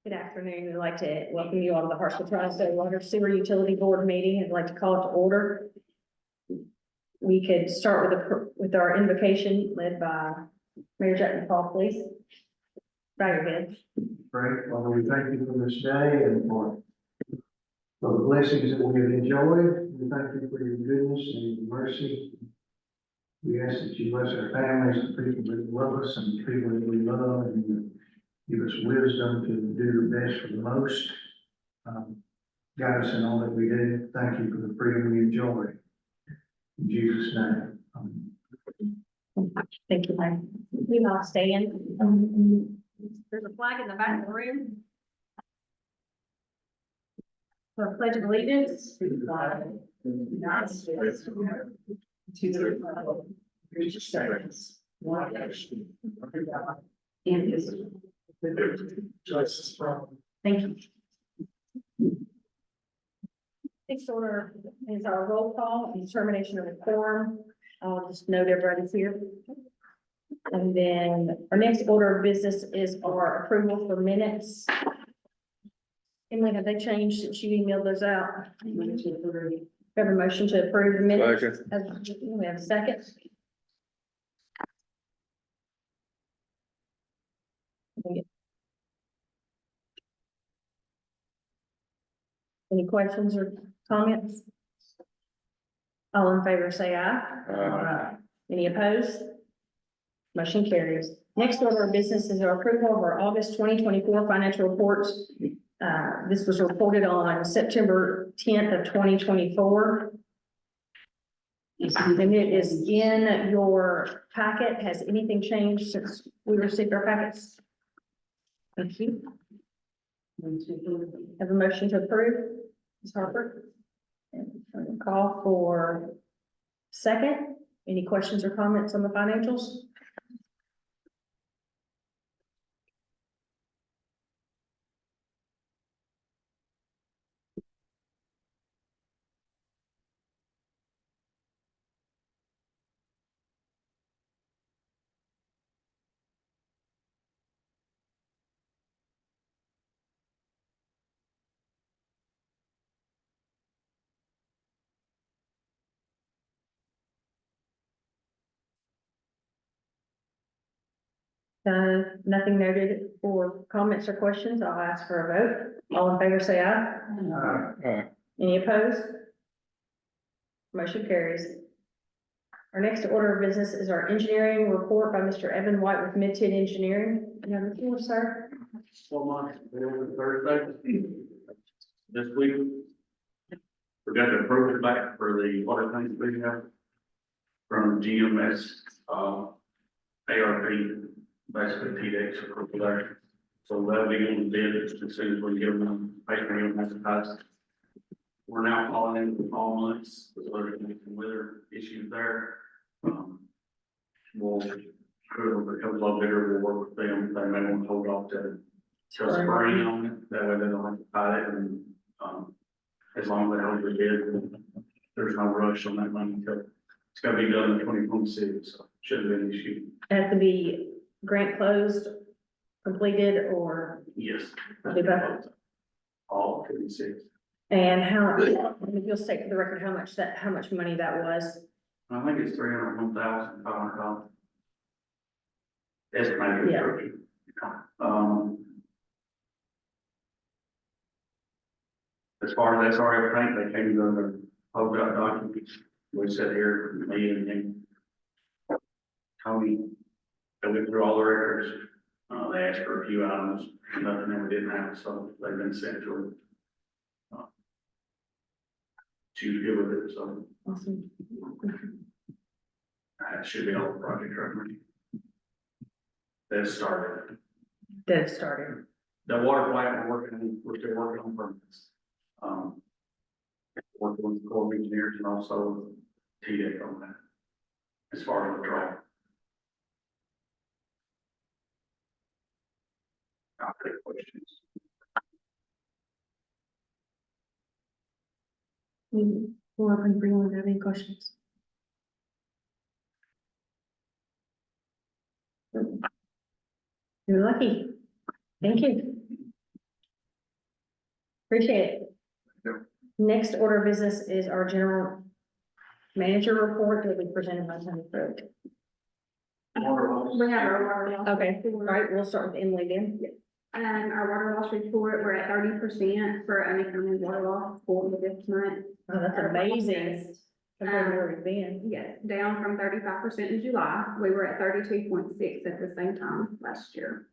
Good afternoon. We'd like to welcome you all to the Hartsville Tri-State Water Sewer Utility Board meeting. I'd like to call it to order. We could start with our invocation led by Mayor Jack McCall, please. Bow your head. Great. Father, we thank you for this day and for the blessings that we have enjoyed. We thank you for your goodness and your mercy. We ask that you bless our families, the people that love us and the people that we love, and you give us wisdom to do the best for the most. Guide us in all that we do. Thank you for the freedom we enjoy. In Jesus' name. Thank you, Mike. We all stand. There's a flag in the back of the room. For pledge of allegiance. To the flag of the United States of America, to the republic which stands one nation under God, indivisible, with liberty and justice for all. Thank you. Next order is our roll call and determination of a quorum. I'll just note everybody's here. And then our next order of business is our approval for minutes. Emily, have they changed since you emailed those out? Have a motion to approve the minutes? We have a second. Any questions or comments? All in favor, say aye. Aye. Any opposed? Motion carries. Next order of business is our approval of our August 2024 financial reports. This was reported on September 10th of 2024. And it is in your packet. Has anything changed since we received our packets? Thank you. Have a motion to approve, Ms. Harper. And call for second. Any questions or comments on the financials? Nothing noted for comments or questions. I'll ask for a vote. All in favor, say aye. Aye. Any opposed? Motion carries. Our next order of business is our engineering report by Mr. Evan White with Mid-Ten Engineering. You have the floor, sir. So much, Thursday, this week. We got the approval back for the water tank video from GMS, ARP, basically TDEX approval there. So that'll be on the bid as soon as we get them paper and advertised. We're now calling into the fall months, so there's gonna be some weather issues there. We'll, if it becomes a lot bigger, we'll work with them, they may want to hold off to till spring on it, that way they don't have to fight it, and, as long as they hold the bid, there's no rush on that money until it's gotta be done in 2026, so shouldn't be an issue. Have to be grant closed, completed, or Yes. Do both. All 26. and how, if you'll state for the record how much money that was. I think it's $301,500. Estimated. Yeah. As far as that's already paint, they came to the hold up documents. We sat here, me and Tony, they went through all the records. They asked for a few items, nothing that we didn't have, so they've been sent to her. She was good with it, so Awesome. that should be all the project record. That started. That started. The water plant we're still working on permits. Working with the Corps of Engineers and also TDEC on that. As far as the draw. I'll take questions. We'll open for you. Have any questions? You're lucky. Thank you. Appreciate it. Yep. Next order of business is our general manager report that we presented by Tony Crook. We have our water loss. Okay, all report. right, we'll start with Emily then. Our water loss report, we're at 30% for unaccounted water loss for this month. Oh, that's amazing. Compared to where we've been. Yes, down from 35% in July. We were at 32.6 at the same time last year.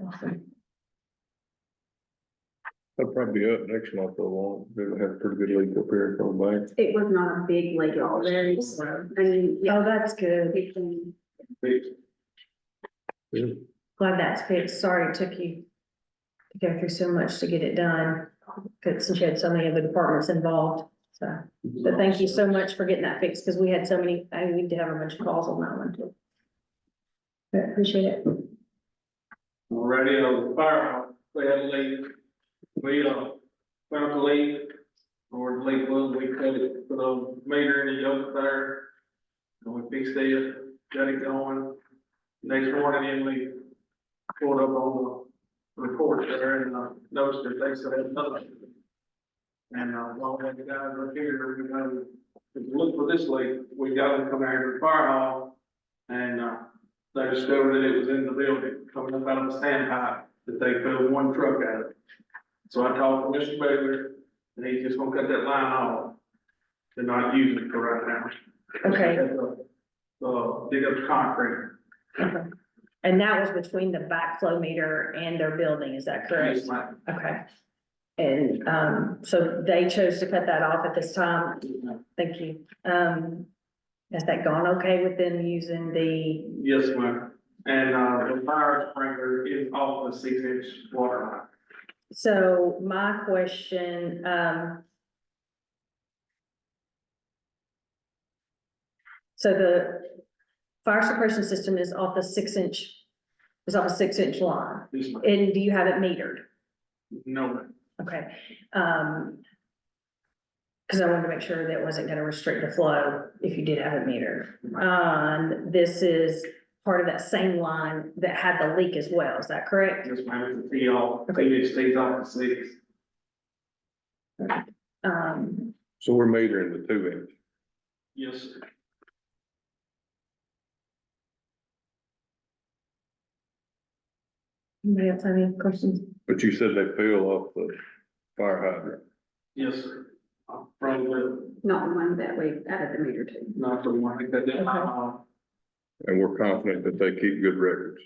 Awesome. They'll probably be up next month for a while. They'll have a pretty good leak up here from the bank. It was not a big leak, it was very slow. I mean, yeah. Oh, that's good. Glad that's fixed. Sorry it took you to go through so much to get it done. Because since you had so many other departments involved, so, but thank you so much for getting that fixed, because we had so many, I need to have a bunch of calls on that one too. But appreciate it. Already, the fire, we had a leak. We, found the leak, or the leak was, we cut it, put a meter in the yoke there. And we fixed it, got it going. Next morning, then we pulled up on the report there and, noticed that they said nothing. And, while the guys were here, we got to look for this leak, we got them come out to the fire hall. And, they discovered that it was in the building, coming up out of the standpipe, that they filled one truck at it. So I talked to Mr. Baylor, and he's just gonna cut that line off. They're not using it for right now. Okay. Dig up the concrete. Okay. And that was between the backflow meter and their building, is that correct? Yes, ma'am. Okay. And, so they chose to cut that off at this time. Thank you. Has that gone okay with them using the, Yes, ma'am. And, the fire sprinkler is off the 6-inch water line. so my question, so the fire suppression system is off the 6-inch, is off a 6-inch line, Yes, ma'am. and do you have it metered? No, ma'am. Okay, because I wanted to make sure that wasn't gonna restrict the flow if you did have it metered. This is part of that same line that had the leak as well, is that correct? Yes, ma'am. It's a tee off, Okay. it stays off the 6. So we're metering the 2-inch. Yes, sir. Anybody else have any questions? But you said they fill off the fire hydrant. Yes, sir. From the, Not the one that we added the meter to. not the one that cut that line Okay. off. And we're confident that they keep good records.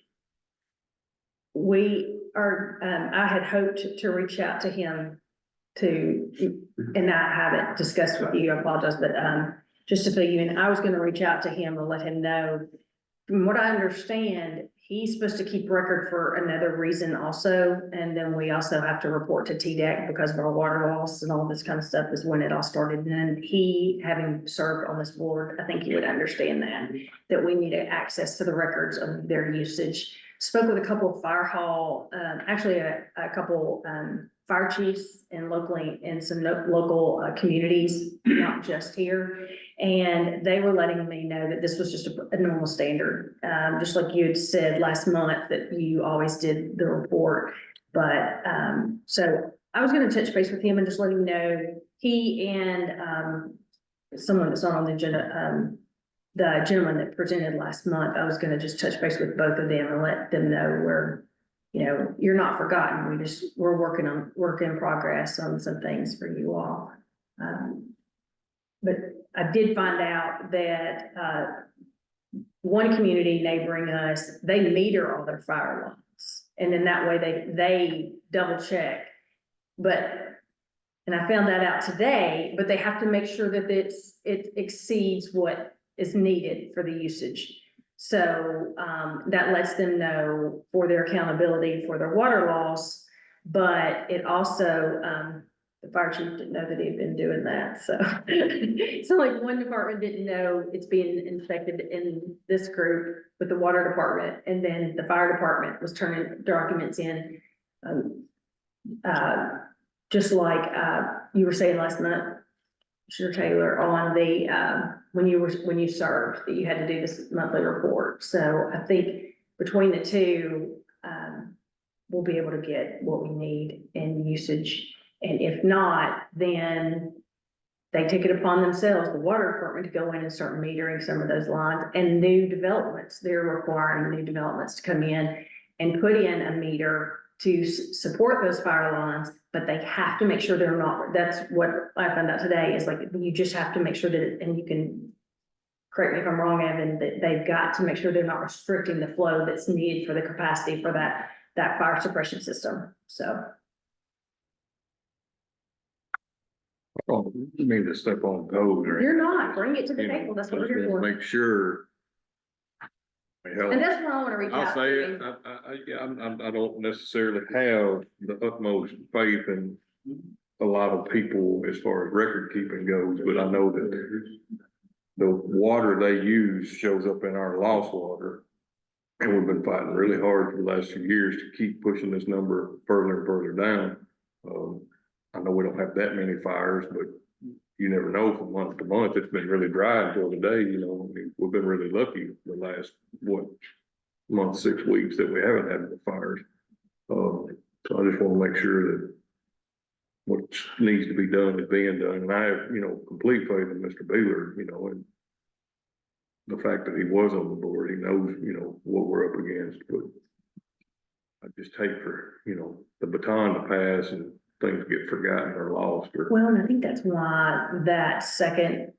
We are, I had hoped to reach out to him to, and I haven't discussed with you, I apologize, but, just to fill you in, I was gonna reach out to him and let him know. From what I understand, he's supposed to keep record for another reason also, and then we also have to report to TDEC because of our water loss and all this kind of stuff is when it all started. And then he, having served on this board, I think he would understand that we need access to the records of their usage. Spoke with a couple of fire hall, actually a couple, fire chiefs and locally in some local communities, not just here. And they were letting me know that this was just a normal standard, just like you had said last month that you always did the report. But, so I was gonna touch base with him and just let him know, he and, someone that's not on the agenda, the gentleman that presented last month, I was gonna just touch base with both of them and let them know we're, you know, you're not forgotten. We're working on, work in progress on some things for you all. But I did find out that, one community neighboring us, they meter all their fire lines. And then that way they double check. But, and I found that out today, but they have to make sure that it exceeds what is needed for the usage. So, that lets them know for their accountability for their water loss, but it also, the fire chief didn't know that he'd been doing that, so. So like one department didn't know it's being inspected in this group with the water department, and then the fire department was turning documents in. Just like, you were saying last month, Mr. Taylor, on the, when you served, that you had to do this monthly report. So I think between the two, we'll be able to get what we need in usage. And if not, then they take it upon themselves, the water department, to go in and start metering some of those lines, and new developments, they're requiring new developments to come in and put in a meter to support those fire lines, but they have to make sure they're not, that's what I found out today, is like, you just have to make sure that, and you can correct me if I'm wrong, Evan, that they've got to make sure they're not restricting the flow that's needed for the capacity for that fire suppression system, so. I don't mean to step on toes or. You're not, bring it to the You know, table, that's I what we're just here wanna for. make sure. Hell, And that's why I wanna reach I'll out say to it, you. I don't necessarily have the utmost faith in a lot of people as far as record keeping goes, but I know that the water they use shows up in our lost water. And we've been fighting really hard for the last few years to keep pushing this number further and further down. I know we don't have that many fires, but you never know from month to month. It's been really dry until today, you know. I mean, we've been really lucky the last, month, 6 weeks that we haven't had the fires. So I just want to make sure that what needs to be done is being done. And I have, complete faith in Mr. Baylor, and the fact that he was on the board, he knows, what we're up against, but I just hate for, the baton to pass and things get forgotten or lost or. Well, and I think that's why that second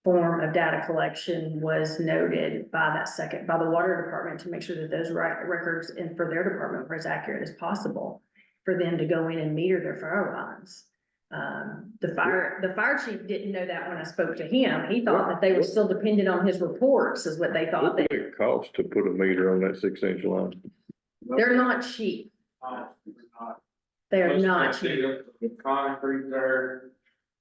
form of data collection was noted by the water department, to make sure that those records and for their department were as accurate as possible for them to go in and meter their fire lines. The fire chief didn't know that when I spoke to him. He thought that they were still dependent on his reports, is what they thought. What would it cost to put a meter on that 6-inch line? They're not cheap. They're not cheap. Concrete there.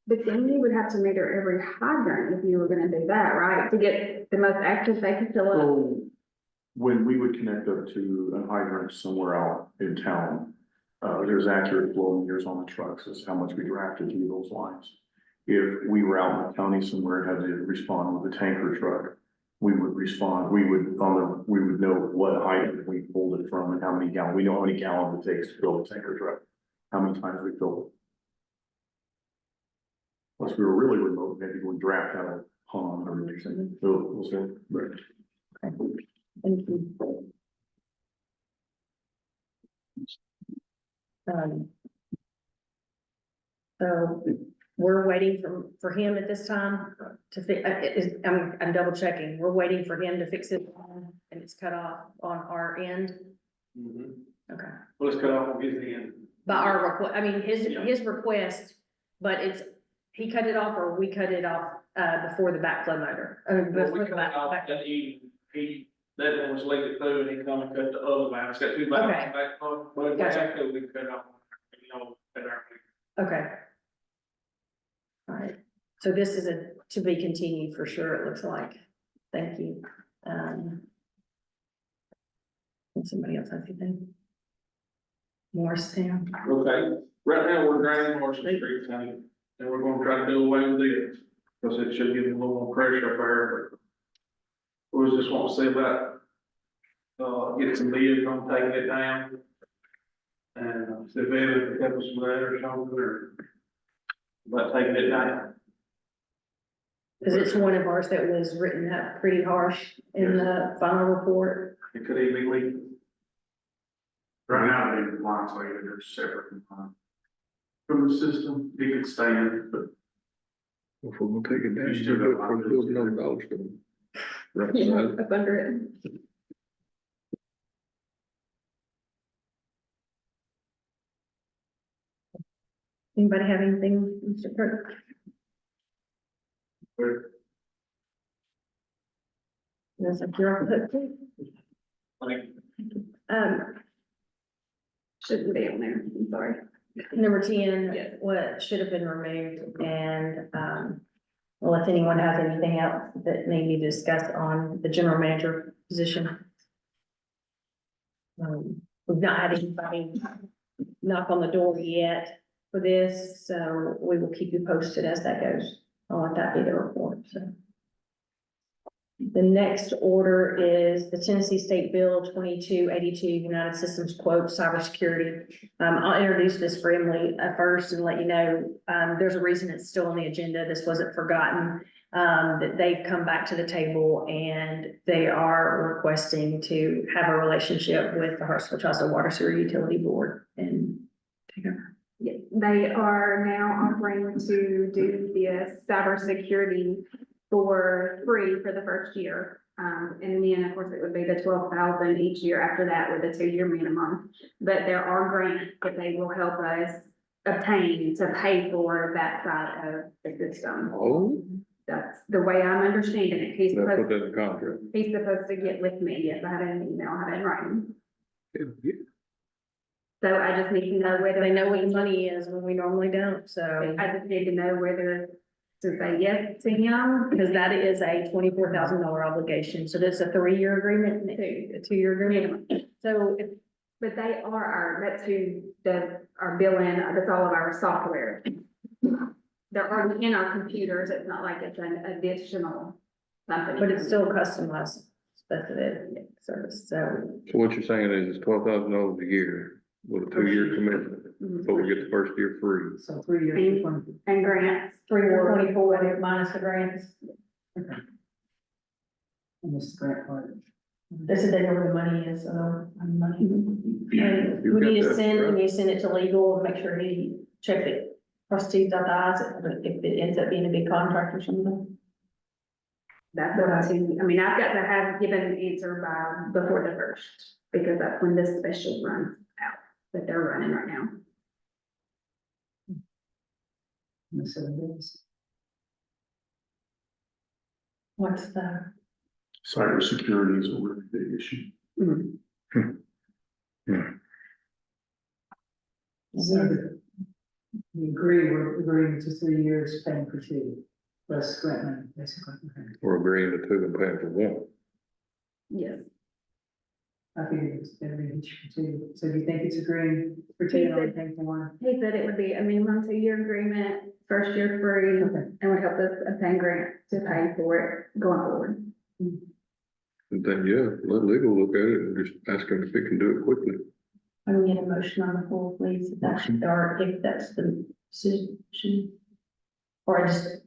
But then you would have to meter every hydrant if you were gonna do that, right? To get the most active they can fill up. So when we would connect up to a hydrant somewhere out in town, there's accurate flow meters on the trucks as how much we drafted through those lines. If we were out in the county somewhere and had to respond with a tanker truck, we would respond, we would know what hydrant we pulled it from and how many gallons, we know how many gallons it takes to fill the tanker truck, how many times we filled it. Unless we were really remote, maybe we draft out a pond or anything. So we'll say, right. Thank you. So we're waiting for him at this time to fix, I'm double checking. We're waiting for him to fix it and it's cut off on our end. Okay. Well, let's cut off his end. By our request, I mean, his request, but he cut it off or we cut it off, before the backflow motor. Well, Before we the cut it off back. that that one was leaked through and he come and cut the other valve. It's got two valves Okay. back on, but if we Gotcha. have to, we cut it off. Cut our. Okay. All right, so this is to be continued for sure, it looks like. Thank you. And somebody else have anything? Morristown. Okay, right now, we're draining Morrison Street, County, and we're gonna try to do away with it, because it should give them a little more pressure up there, but. We was just want to see about, get some bids on taking it down. And see if they would help us with that or something, or about taking it down. Cause it's one of ours that was written up pretty harsh in the final report. It could even be leaking. Right now, the lines like they're separate from the system, it could stand, but If we're gonna take it down, You you still do it got for lines. building another dollar store. Right, Yeah, side. up under it. Anybody have anything, Mr. Kirk? Yes, like you're off the hook too. Like, Shouldn't be on there, I'm sorry. Number 10, Yes. what should have been removed, and, well, if anyone has anything else that may be discussed on the general manager position. We've not had anybody knock on the door yet for this, so we will keep you posted as that goes. I'll let that be the report, so. The next order is the Tennessee State Bill 2282, United Systems quote cybersecurity. I'll introduce this for Emily first and let you know, there's a reason it's still on the agenda. This wasn't forgotten. That they've come back to the table and they are requesting to have a relationship with the Hartsville-Chancellor Water Sewer Utility Board and take over. Yeah, they are now offering to do the cybersecurity for free for the first year. And then, of course, it would be the 12,000 each year after that with a 2-year minimum. But there are grants that they will help us obtain to pay for that side of the system. Oh, That's the way I'm understanding it. they put that in contract. He's supposed to get with me. Yes, I had an email, I had it in writing. So I just need to know whether. They know what the money is when we normally don't, so. I just need to know whether to say yes to him. Because that is a $24,000 obligation, so that's a 3-year agreement, a 2-year agreement. So if, But they are that's who does our billing, that's all of our software. They're already in our computers, it's not like it's an additional something. but it's still customized specific service, so. So what you're saying is it's $12,000 a year with a 2-year commitment, Mhm. but we get the first year free. So 3 years. And grants. 3 or 24 minus the grants. And this grant part. They said they know where the money is, so, money. And You've we got need to that, send, right? we need to send it to legal and make sure he check it, cross T's, dot the I's, if it ends up being a big contract or something. That's what I see. I mean, I've got to have given an answer by before the 1st, because that's when this special runs out, that they're running right now. What's the? Cybersecurity is a really big issue. So we agree, we're agreeing to 3 years paying for 2, plus grant money, basically. We're agreeing to 2 and paying for 1. Yes. I figured it's gonna be each for 2, so do you think it's agreeing for 2 and only paying for 1? He said it would be a minimum 2-year agreement, first year free, Okay. and would help us obtain grants to pay for it going forward. And then, yeah, let legal look at it and just ask them if they can do it quickly. I can get a motion on the floor, please, if that's, or if that's the decision. Or just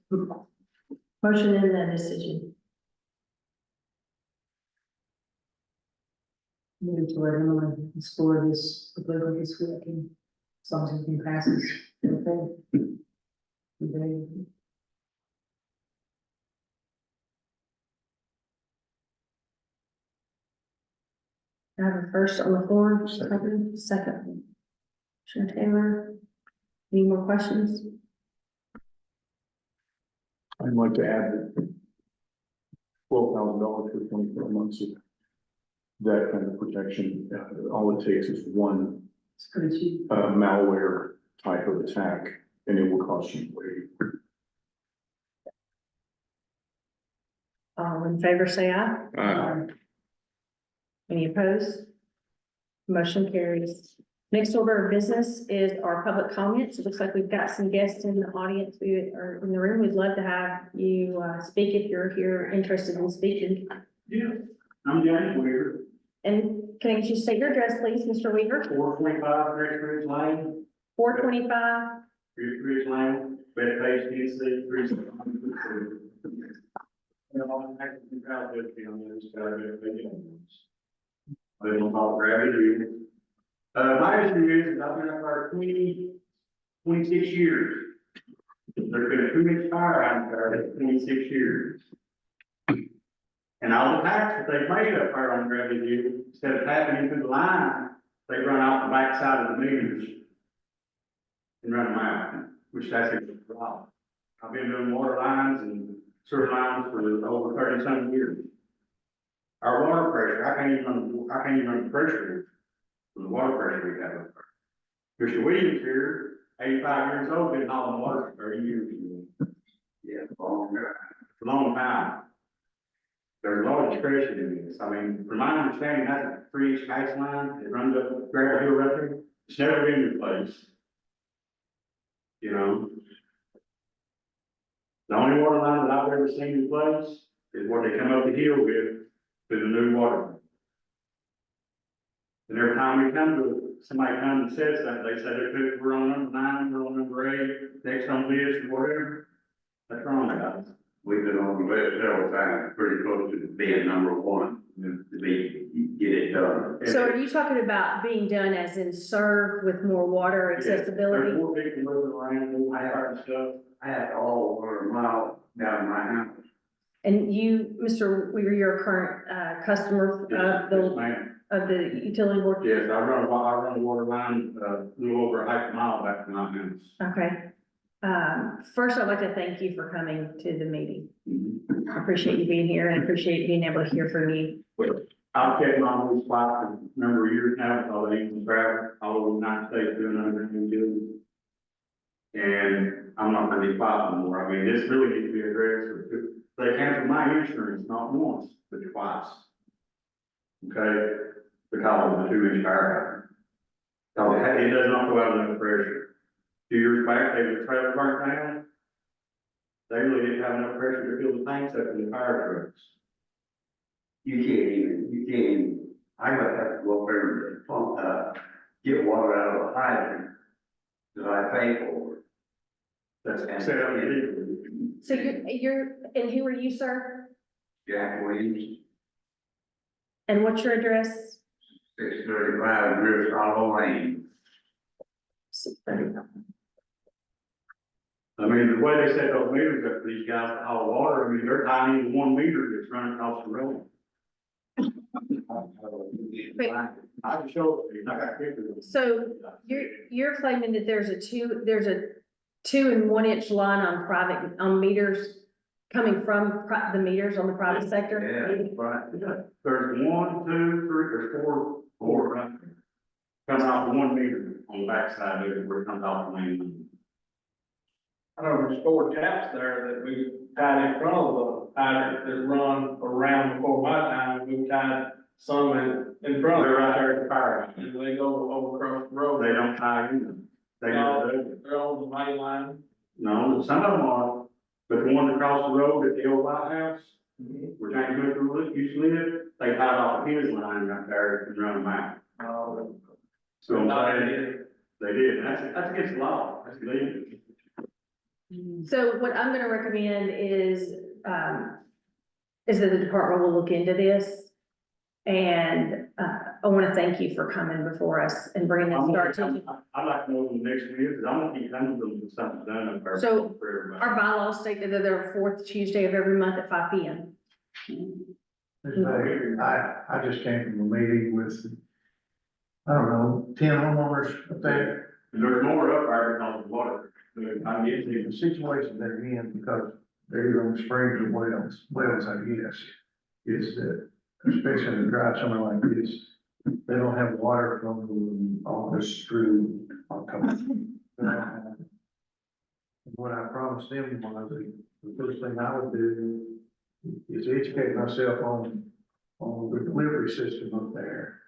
motion in the decision. Move to let Emily explore this completely this week, and as long as we can pass this. Okay. Okay. I have a first on the floor, second. Commissioner Taylor, any more questions? I'd like to add that $12,000 for 24 months of that kind of protection, all it takes is one It's pretty cheap. malware type of attack, and it will cost you way. All in favor, say aye. Any opposed? Motion carries. Next order of business is our public comments. It looks like we've got some guests in the audience who are in the room. We'd love to have you speak if you're here interested in speaking. Yeah, I'm James Weaver, And can you state your address, please, Mr. Weaver? 425 Great Ridge Lane, 425. Great Ridge Lane, Bethpage, Tennessee, 361. I'm actually proud of you on this, I don't call it gravity. My issue is, I've been up there 26 years. There's been a 2-inch fire out there in 26 years. And all the taxes they made up there on gravity view, instead of tapping into the line, they run off the backside of the meters and run them out, which that's a good problem. I've been doing water lines and sewer lines for over 30-some years. Our water pressure, I can't even run the pressure with the water pressure we have up there. Mr. Williams here, 85 years old, been hauling water for 30 years. Yeah, a long time. There's a lot of discretion in this. I mean, from my understanding, that's a 3-inch gas line. It runs up Gravel Hill right there. It's never been replaced. You know? The only water line that I've ever seen replaced is what they come up the hill with to the new water. And every time we come to, somebody comes and says that, they say we're on number 9, we're on number 8, next on this, or whatever. That's wrong, guys. We've been on the list several times, pretty close to being number 1, get it done. So are you talking about being done as in served with more water accessibility? There's more people moving around, moving fire and stuff. I had all over a mile down my house. And you, Mr. Weaver, you're a current, customer of Yes, the, ma'am. of the utility board? Yes, I run a water line, a little over a half mile back from my house. Okay. First, I'd like to thank you for coming to the meeting. I appreciate you being here and appreciate being able to hear from you. I've kept my own spot for a number of years now, so they can travel all over the United States doing underground deals. And I'm not gonna be fighting anymore. I mean, this really needs to be addressed. They canceled my insurance not once, but twice. Okay, because of the 2-inch fire hydrant. It does not go out enough pressure. 2 years back, they were trailer burnt down. They really didn't have enough pressure to fill the tanks up in the fire trucks. You can't even, I would have to go up there and pump, get water out of the hydrant that I pay for. That's set up illegally. So you're, and who are you, sir? Jack Williams, And what's your address? 635 Drifts Hollow Lane. I mean, the way they set those meters up for these guys to haul water, I mean, they're tying into 1 meter that's running across the road. I can show it to you. I got pictures. So you're claiming that there's a 2 and 1 inch line on private, on meters coming from the meters on the private sector? Yeah, right. There's 1, 2, 3, there's four right there. Coming off of 1 meter on the backside of it where it comes off the main line. I know there's 4 taps there that we tied in front of the hydrant that run around before my time, we tied some in front of They're it. right there at the fire hydrant. And they go over across the road. They don't tie in them. They No, never do. they're on the main line. No, some of them are, but the one across the road at the old White House, where James Mitchell used to live, they tied off of his line right there and run them out. So I'm saying, they did, that's against the law, that's illegal. So what I'm gonna recommend is that the department will look into this. And, I wanna thank you for coming before us and bringing this to our attention. I'd like to know when the next one is, because I'm gonna keep coming to them until something's done up there. So, for everybody. Our bylaws state that they're 4th Tuesday of every month at 5 p.m. I just came from a meeting with, I don't know, 10 homeowners up there. And there's more up there because of water. I'm getting The situation they're in, because they're on springs and wells, I guess, is that, especially in a dry summer like this, they don't have water from August through October. What I promised them was, the first thing I would do is educate myself on the delivery system up there.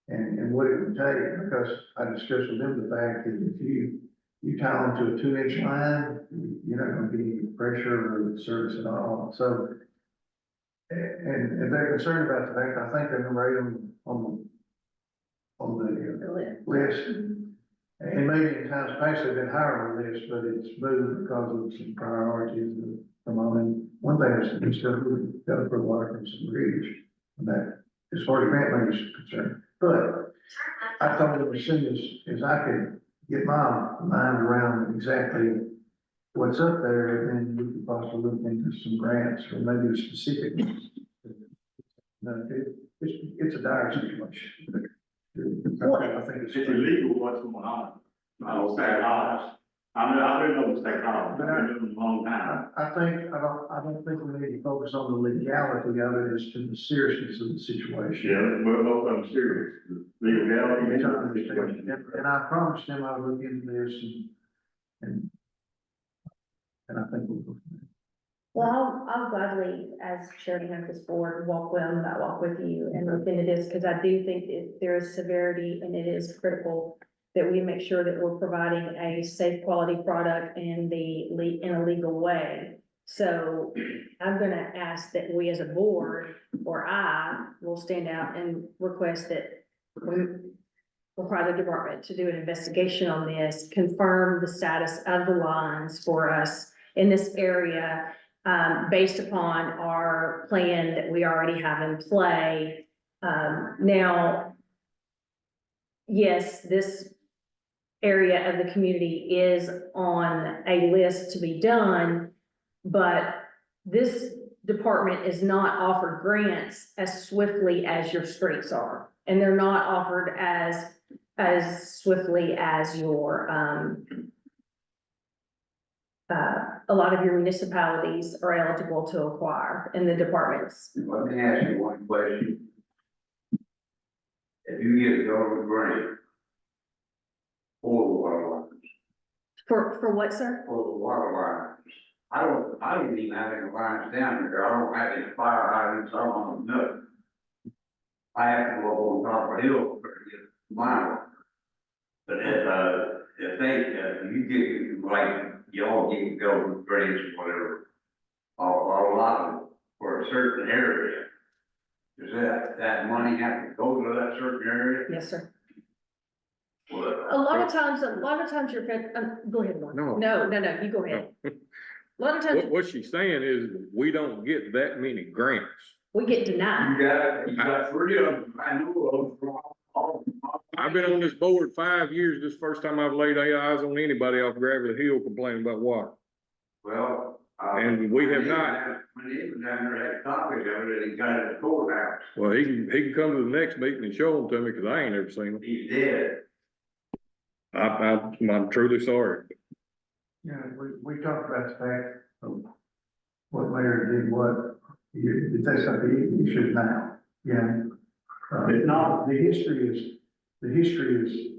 And what it would take, because I discussed with them the fact that if you tie onto a 2-inch line, you're not gonna get any pressure or service at all. So, and if they're concerned about the fact, I think they're number 8 on the list. And maybe in times past, they've been higher on the list, but it's moved because of some priorities that come on. And one thing is, we still got to put water from some bridge, and that, as far as grant money is concerned. But I thought that as soon as I could get my mind around exactly what's up there, then we could possibly look into some grants or maybe specific ones. No, it's a dire situation. I think It's illegal what's going on. I don't say honest. I've been on the state honest, but I've been doing it a long time. I don't think we need to focus on the legality of it as to the seriousness of the situation. Yeah, but both of them serious. Legality. And I promised them I would look into this and I think we'll go from there. Well, I'll gladly, as chairman of this board, walk with you and look into this, because I do think that there is severity and it is critical that we make sure that we're providing a safe quality product in a legal way. So I'm gonna ask that we as a board, or I will stand out and request that we require the department to do an investigation on this, confirm the status of the lines for us in this area, based upon our plan that we already have in play. Now, yes, this area of the community is on a list to be done, but this department is not offered grants as swiftly as your streets are. And they're not offered as swiftly as your, a lot of your municipalities are eligible to acquire in the departments. Let me ask you one question. If you get a government grant for the water lines, For what, sir? for the water lines, I don't even have any lines down there. I don't have any fire hydrants, I don't have nothing. I have to go up on top of a hill to get mine. But if they, you get, like, y'all get government grants or whatever, or a lot of, for a certain area, does that money have to go to that certain area? Yes, sir. Well, A lot of times you're, go ahead, Lauren. No. No, you go ahead. A lot of times What she's saying is, we don't get that many grants. we get denied. you got 3 of them, I know of. I've been on this board 5 years, this is the first time I've laid eyes on anybody off Gravelly Hill complaining about water. Well. And we have not. My neighbor down there had copies of it, and he got it at the courthouse. Well, he can come to the next meeting and show them to me, cause I ain't ever seen them. He's dead. I'm truly sorry. Yeah, we talked about the fact of what mayor did what, that's not the issue now, yeah. It's not, the history is,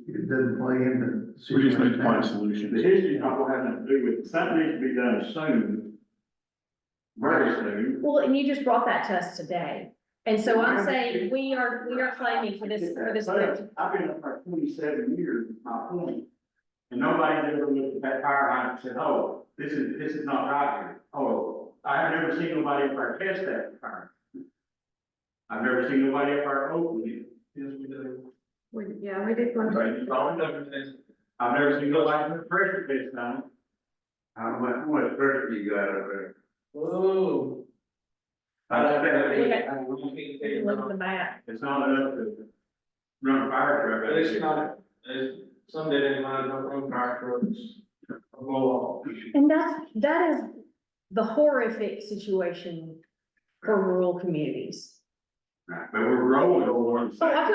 it doesn't play into. the We just need to find situation. a solution. The history's not gonna have nothing to do with it, something needs to be done soon. Very soon. Well, and you just brought that to us today. And so I'm saying we are claiming for this. I've been up for 27 years, my point. And nobody's ever looked at that fire line and said, oh, this is not right here. Oh, I have never seen nobody up there test that fire. I've never seen nobody up there open it. Yes, we do. Yeah, we did one. I've never seen nobody put pressure test on it. How much pressure you got up there? Oh. We can look at the map. It's not enough to run a fire truck. It's not, some days mine don't run fire trucks. And that is the horrific situation for rural communities. But we're growing over. Oh, I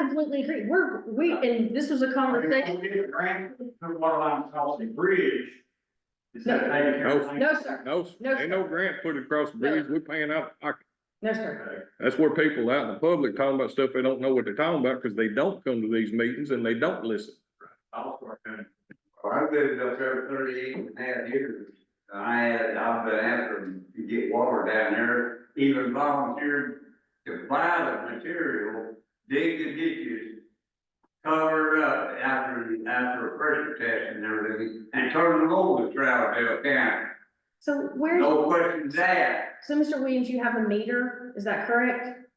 completely agree. And this was a conversation. We get a grant for water line across the bridge. Instead of taking care of things. No, sir. No, No, ain't no grant put across the bridge, we're paying out. No, sir. That's where people out in the public talking about stuff they don't know what they're talking about, cause they don't come to these meetings and they don't listen. I'll start doing. Well, I've lived up there 38.5 years. I've been after them to get water down there, even volunteered to buy the material, dig the ditches, cover it up after a pressure test and everything, and turn them over to Troutdale County. So No questions asked. so Mr. Williams, you have a meter, is that correct?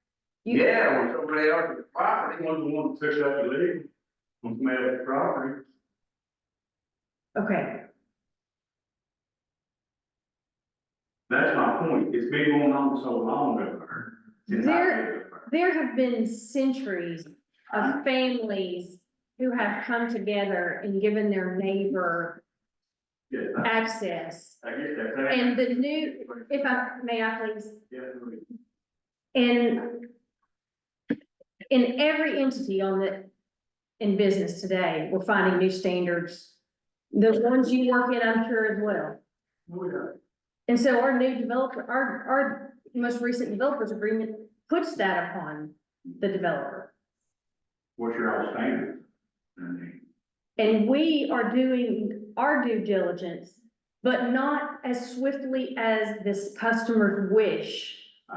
Yeah, when somebody else's property. One's the one that took up the lead, one's made up the property. Okay, That's my point, it's been going on so long over there. Since I lived up there have been centuries of families who have come together and given their neighbor there. Yes, access. I get that. And the new, if I may, I please, Yeah, in every entity in business today, we're finding new standards. The ones you work in, I'm sure as well. And so our new developer, our most recent developers agreement puts that upon the developer. What's your outstanding? And we are doing our due diligence, but not as swiftly as this customer's wish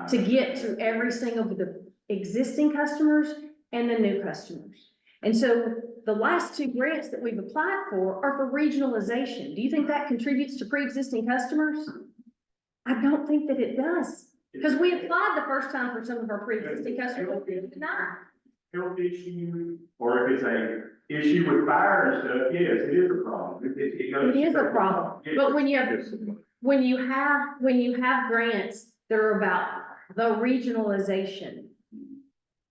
to get to every single of the existing customers and the new customers. And so the last 2 grants that we've applied for are for regionalization. Do you think that contributes to pre-existing customers? I don't think that it does, because we applied the first time for some of our pre-existing customers, we denied. Health issue, or if it's a issue with fire and stuff, yes, it is a problem. It is a problem, but when you have grants that are about the regionalization,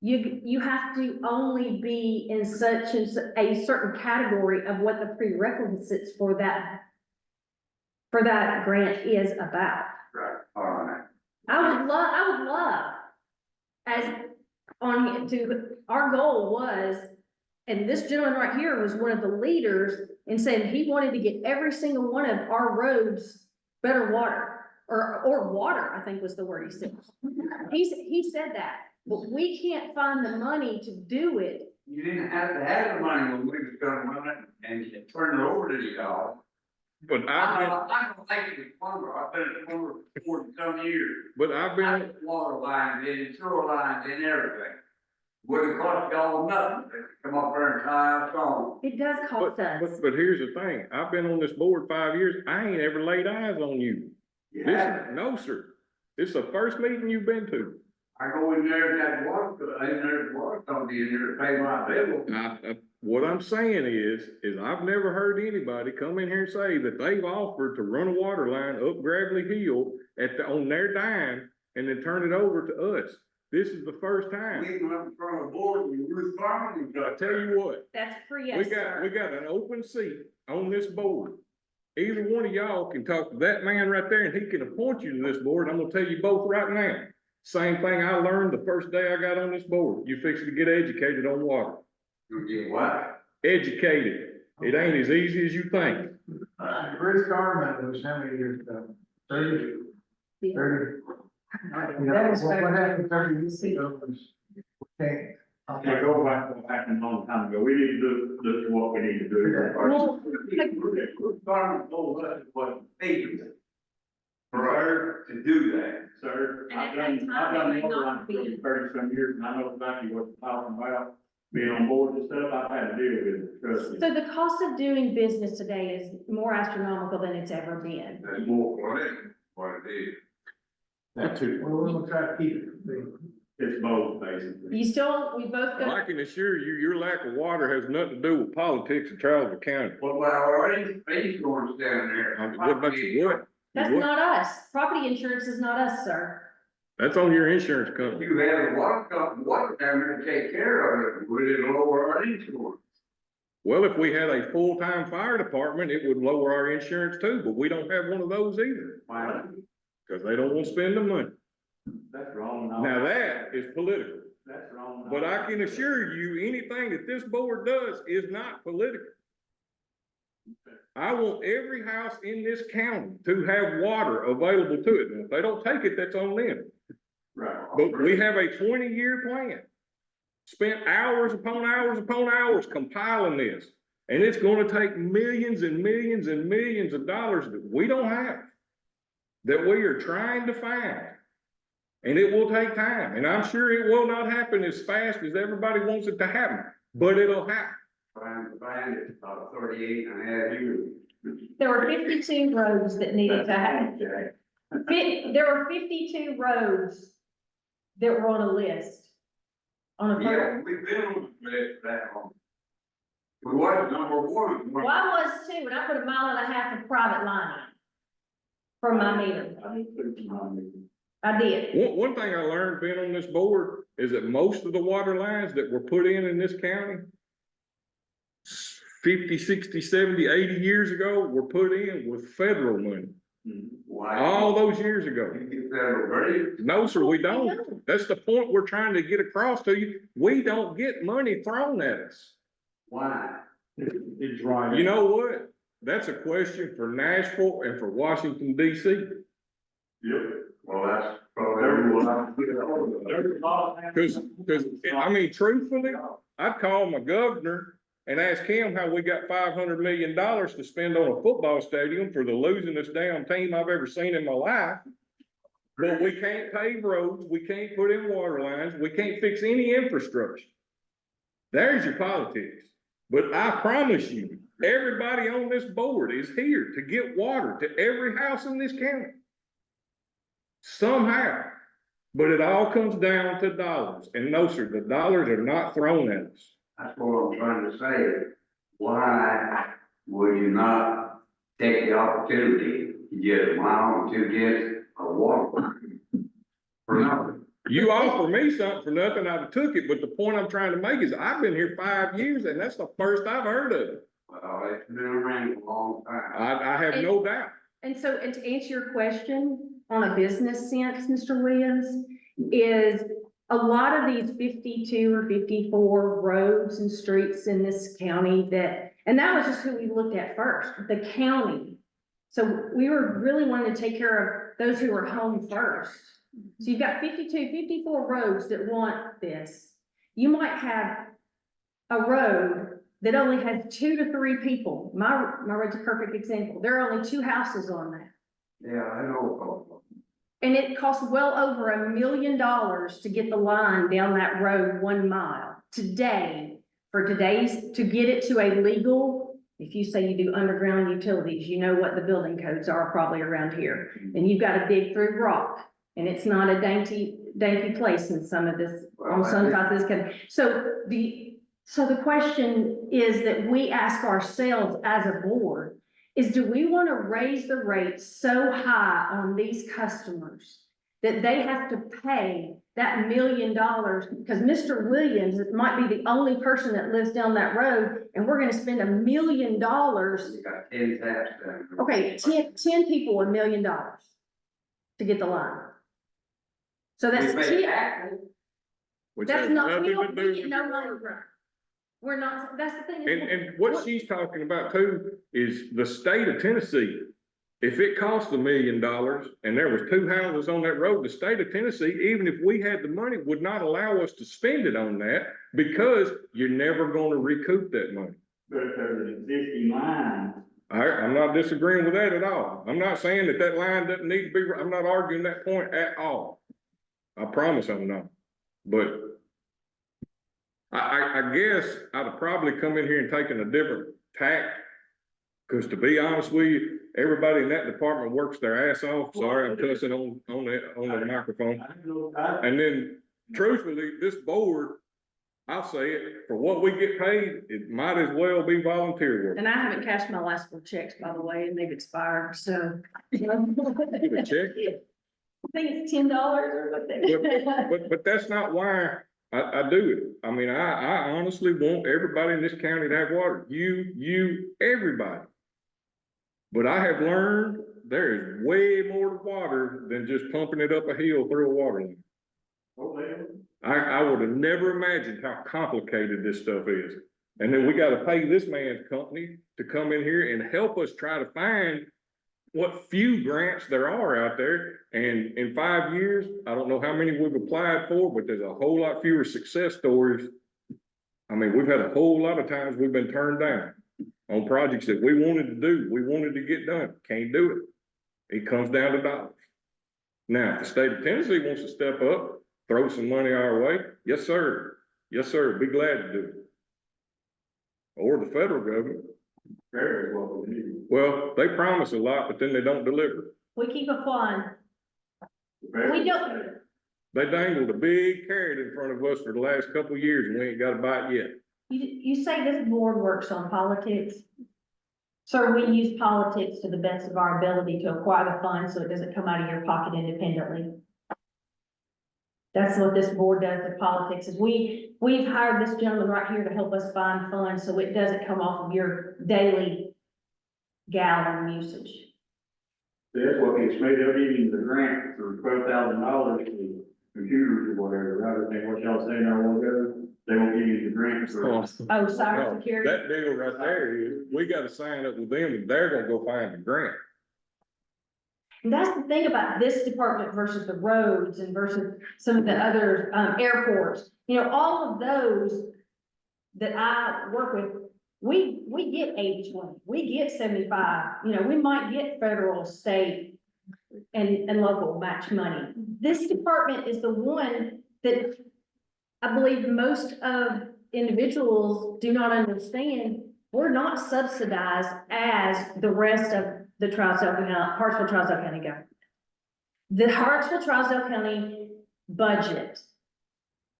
you have to only be in such as a certain category of what the prerequisites for that grant is about. Right, all right. I would love, our goal was, and this gentleman right here was one of the leaders in saying he wanted to get every single one of our roads better water, or water, I think was the word he said. He said that, but we can't find the money to do it. You didn't have to have the money when we was gonna run it and turn it over to y'all. But I don't think it's plumber, I've been a plumber for 40-some years. I've I been, put water lines in, sewer lines in, everything. Wouldn't cost y'all nothing, to come up there and tie us on. It does cost us. but here's the thing, I've been on this board 5 years, I ain't ever laid eyes on you. No, sir. This is the first meeting you've been to. I go in there and that water, there's water company in there to pay my bill. What I'm saying is I've never heard anybody come in here and say that they've offered to run a water line up Gravelly Hill on their dime and then turn it over to us. This is the first time. We went up in front of the board, we were farming. I tell you what, That's free, we yes, got sir. an open seat on this board. Either one of y'all can talk to that man right there and he can appoint you to this board. I'm gonna tell you both right now. Same thing I learned the first day I got on this board. You fix to get educated on water. You get what? Educated. It ain't as easy as you think. Chris Carman was how many years ago? 30? Yeah. 30? That was What back- happened 30 years ago was, okay. I go back to what happened a long time ago, we need to do what we need to do. Well, Farming told us what they do. For her to do that. Sir, And I've at done that time, it might water not line be. for 30-some years, and I know exactly what you're talking about. Being on board and stuff, I've had to deal with it, trust me. So the cost of doing business today is more astronomical than it's ever been. That's more for it, what it is. That too. Well, we're gonna try to keep it. It's both, basically. We both Well, I go, can assure you, your lack of water has nothing to do with politics in Charles County. What about our insurance down there? What about your what? that's Your what? not us. Property insurance is not us, sir. That's on your insurance company. You have a water company, water down there to take care of it, would it lower our insurance? Well, if we had a full-time fire department, it would lower our insurance too, but we don't have one of those either. Wow, Cause they don't want to spend the money. that's wrong. Now that is political. That's wrong. But I can assure you, anything that this board does is not political. I want every house in this county to have water available to it. And if they don't take it, that's on them. Right. But we have a 20-year plan. Spent hours upon hours upon hours compiling this. And it's gonna take millions and millions and millions of dollars that we don't have, that we are trying to find. And it will take time, and I'm sure it will not happen as fast as everybody wants it to happen, but it'll happen. Trying to find it, about 38.5 years. There were 52 roads that needed to happen. There were 52 roads that were on a list. On a, Yeah, we've been on the list that long. We was number one. well, I was too, and I put 1.5 miles of private line in from my meter. I did. One thing I learned being on this board is that most of the water lines that were put in this county 50, 60, 70, 80 years ago were put in with federal money. Why? All those years ago. You get federal grant. No, sir, we don't. That's the point we're trying to get across to you. We don't get money thrown at us. Why? It's right. You know what? That's a question for Nashville and for Washington DC. Yep. Well, that's probably. Cause, I mean, truthfully, I'd call my governor and ask him how we got $500 million to spend on a football stadium for the losingest damn team I've ever seen in my life. But we can't pave roads, we can't put in water lines, we can't fix any infrastructure. There's your politics. But I promise you, everybody on this board is here to get water to every house in this county. somehow. But it all comes down to dollars, and no, sir, the dollars are not thrown at us. That's what I'm trying to say. Why would you not take the opportunity to get a mile to get a water for nothing? You offer me something for nothing, I'd have took it, but the point I'm trying to make is I've been here 5 years, and that's the first I've heard of it. Well, it's been around a long time. I have no doubt. And so, and to answer your question, on a business sense, Mr. Williams, is a lot of these 52 or 54 roads and streets in this county that, and that was just who we looked at first, the county. So we were really wanting to take care of those who were home first. So you've got 52, 54 roads that want this. You might have a road that only has 2 to 3 people. My road's a perfect example. There are only 2 houses on that. Yeah, I know. And it costs well over $1 million to get the line down that road 1 mile today. To get it to a legal, if you say you do underground utilities, you know what the building codes are probably around here. And you've got to dig through rock, and it's not a dainty place in some of this, on some sides of this country. So the question is that we ask ourselves as a board is, do we want to raise the rates so high on these customers that they have to pay that $1 million? Because Mr. Williams might be the only person that lives down that road, and we're going to spend $1 million. You got 10 taps down. Okay, 10 people, $1 million to get the line. So that's We pay 10. taxes. Which That's has not, we nothing to do get with no the money. road. We're not, that's the thing. And what she's talking about too is the state of Tennessee. If it cost $1 million and there was 2 houses on that road, the state of Tennessee, even if we had the money, would not allow us to spend it on that because you're never going to recoup that money. But if there's an existing line, I'm not disagreeing with that at all. I'm not saying that line doesn't need to be, I'm not arguing that point at all. I promise I'm not. But I guess I'd have probably come in here and taken a different tack. Cause to be honest with you, everybody in that department works their ass off. Sorry, I'm cussing on the microphone. I don't know, And then truthfully, this board, I'll say it, for what we get paid, it might as well be volunteer work. And I haven't cashed my last 4 checks, by the way, and they've expired, so. Get a check. I think it's $10 or something. But that's not why I do it. I mean, I honestly want everybody in this county to have water. You, everybody. But I have learned there is way more to water than just pumping it up a hill through a water line. I would have never imagined how complicated this stuff is. And then we got to pay this man's company to come in here and help us try to find what few grants there are out there. And in 5 years, I don't know how many we've applied for, but there's a whole lot fewer success stories. I mean, we've had a whole lot of times we've been turned down on projects that we wanted to do, we wanted to get done, can't do it. It comes down to dollars. Now, if the state of Tennessee wants to step up, throw some money our way, yes, sir. Yes, sir, be glad to do it. Or the federal government. very well, we need. Well, they promise a lot, but then they don't deliver. We keep applying. We don't, They dangled a big carrot in front of us for the last couple of years and we ain't got a bite yet. you say this board works on politics. Sir, we use politics to the best of our ability to acquire the funds so it doesn't come out of your pocket independently. That's what this board does with politics, is we've hired this gentleman right here to help us find funds so it doesn't come off of your daily gallon usage. That's what gets made up, even the grant for $12,000 for computers or whatever, rather than what y'all saying I won't go, they won't give you the grant for. Oh, cybersecurity. That deal right there is, we gotta sign up with them and they're gonna go find the grant. And that's the thing about this department versus the roads and versus some of the other airports. You know, all of those that I work with, we get 80-20, we get 75, you know, we might get federal, state, and local match money. This department is the one that I believe most of individuals do not understand. We're not subsidized as the rest of the Tri-South County, Hartsville Tri-South County government. The Hartsville-Trousdale County budget,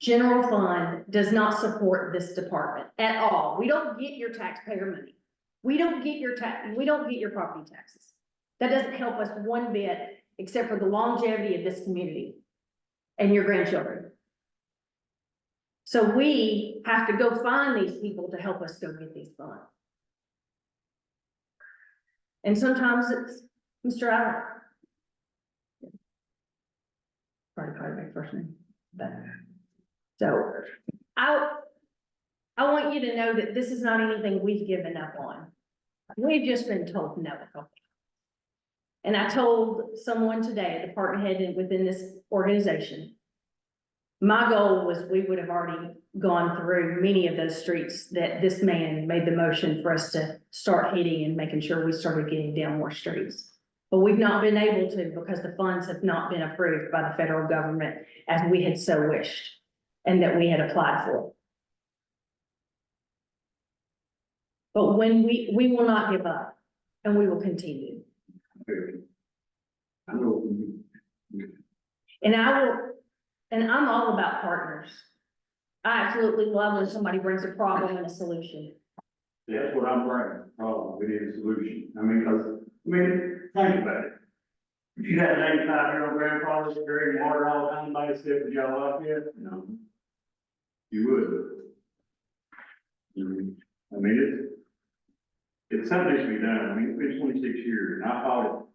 general fund, does not support this department at all. We don't get your taxpayer money. We don't get your property taxes. That doesn't help us one bit, except for the longevity of this community and your grandchildren. So we have to go find these people to help us go get these funds. And sometimes it's Mr. Allen. Probably my first name, but. So, I want you to know that this is not anything we've given up on. We've just been told no. And I told someone today, a department head within this organization, my goal was we would have already gone through many of those streets that this man made the motion for us to start hitting and making sure we started getting down more streets. But we've not been able to because the funds have not been approved by the federal government as we had so wished and that we had applied for. But when we will not give up and we will continue. And I'm all about partners. I absolutely love when somebody brings a problem and a solution. That's what I'm bringing, problem, we need a solution. Think about it. If you had an 85-year-old grandfather drinking water all the time, by himself, would y'all like it? No. You would. It's something that should be done. It's been 26 years, and I fought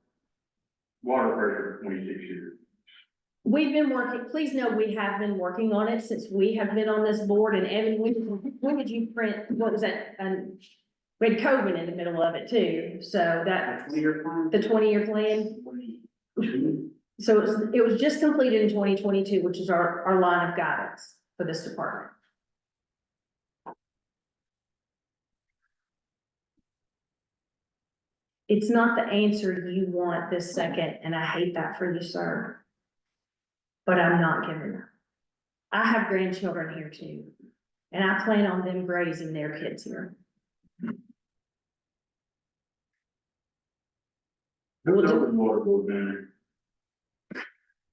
water pressure for 26 years. We've been working, please know we have been working on it since we have been on this board. And Evan, when did you print, what was that? We had COVID in the middle of it too. So that, the 20-year plan. So it was just completed in 2022, which is our line of guidance for this department. It's not the answer you want this second, and I hate that for you, sir. But I'm not giving up. I have grandchildren here too, and I plan on them raising their kids here. Who's over the water board down